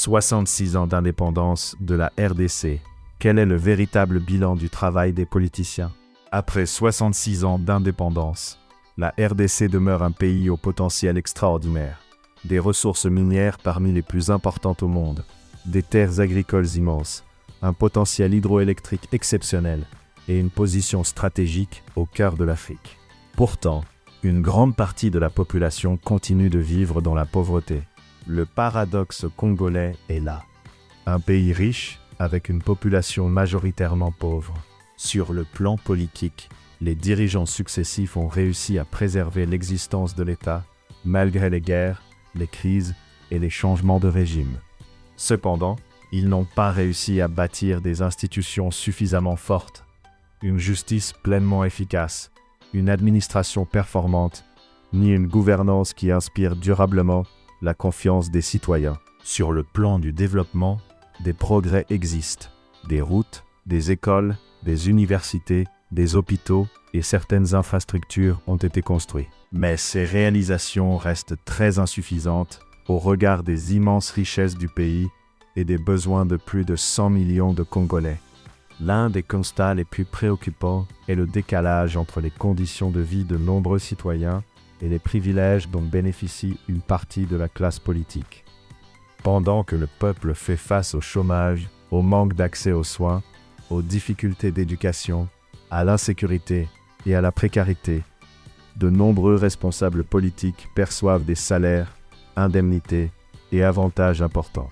66 ans d'indépendance de la RDC. Quel est le véritable bilan du travail des politiciens? Après 66 ans d'indépendance, la RDC demeure un pays au potentiel extraordinaire. Des ressources minières parmi les plus importantes au monde, des terres agricoles immenses, un potentiel hydroélectrique exceptionnel et une position stratégique au cœur de l'Afrique. Pourtant, une grande partie de la population continue de vivre dans la pauvreté. Le paradoxe congolais est là. Un pays riche avec une population majoritairement pauvre. Sur le plan politique, les dirigeants successifs ont réussi à préserver l'existence de l'État, malgré les guerres, les crises et les changements de régime. Cependant, ils n'ont pas réussi à bâtir des institutions suffisamment fortes, une justice pleinement efficace, une administration performante, ni une gouvernance qui inspire durablement la confiance des citoyens. Sur le plan du développement, des progrès existent. Des routes, des écoles, des universités, des hôpitaux et certaines infrastructures ont été construites. Mais ces réalisations restent très insuffisantes au regard des immenses richesses du pays et des besoins de plus de 100 millions de Congolais. L'un des constats les plus préoccupants est le décalage entre les conditions de vie de nombreux citoyens et les privilèges dont bénéficie une partie de la classe politique. Pendant que le peuple fait face au chômage, au manque d'accès aux soins, aux difficultés d'éducation, à l'insécurité et à la précarité, de nombreux responsables politiques perçoivent des salaires, indemnités et avantages importants.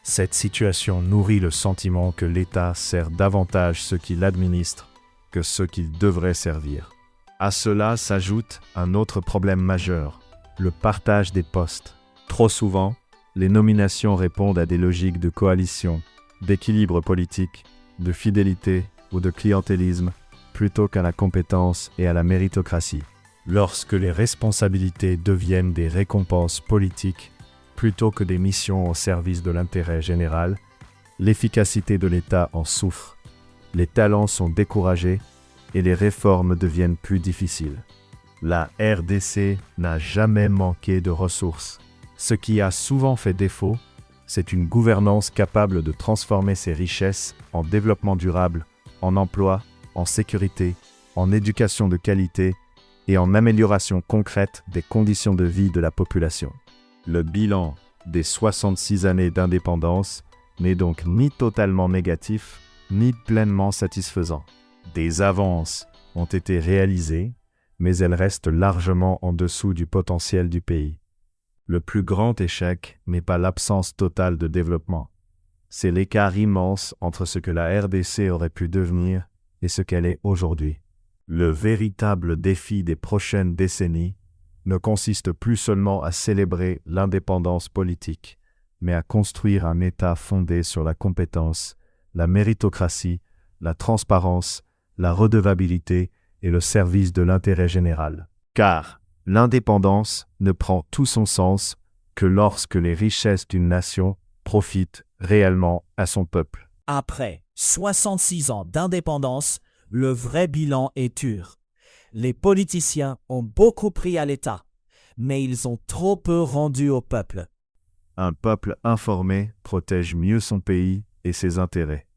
Cette situation nourrit le sentiment que l'État sert davantage ceux qui l'administrent que ceux qu'il devrait servir. À cela s'ajoute un autre problème majeur, le partage des postes. Trop souvent, les nominations répondent à des logiques de coalition, d'équilibre politique, de fidélité ou de clientélisme, plutôt qu'à la compétence et à la méritocratie. Lorsque les responsabilités deviennent des récompenses politiques, plutôt que des missions au service de l'intérêt général, l'efficacité de l'État en souffre. Les talents sont découragés et les réformes deviennent plus difficiles. La RDC n'a jamais manqué de ressources. Ce qui a souvent fait défaut, c'est une gouvernance capable de transformer ces richesses en développement durable, en emploi, en sécurité, en éducation de qualité et en amélioration concrète des conditions de vie de la population. Le bilan des 66 années d'indépendance n'est donc ni totalement négatif, ni pleinement satisfaisant. Des avances ont été réalisées, mais elles restent largement en dessous du potentiel du pays. Le plus grand échec n'est pas l'absence totale de développement. C'est l'écart immense entre ce que la RDC aurait pu devenir et ce qu'elle est aujourd'hui. Le véritable défi des prochaines décennies ne consiste plus seulement à célébrer l'indépendance politique, mais à construire un État fondé sur la compétence, la méritocratie, la transparence, la redevabilité et le service de l'intérêt général. Car l'indépendance ne prend tout son sens que lorsque les richesses d'une nation profitent réellement à son peuple. Après 66 ans d'indépendance, le vrai bilan est dur. Les politiciens ont beaucoup pris à l'État, mais ils ont trop peu rendu au peuple. Un peuple informé protège mieux son pays et ses intérêts.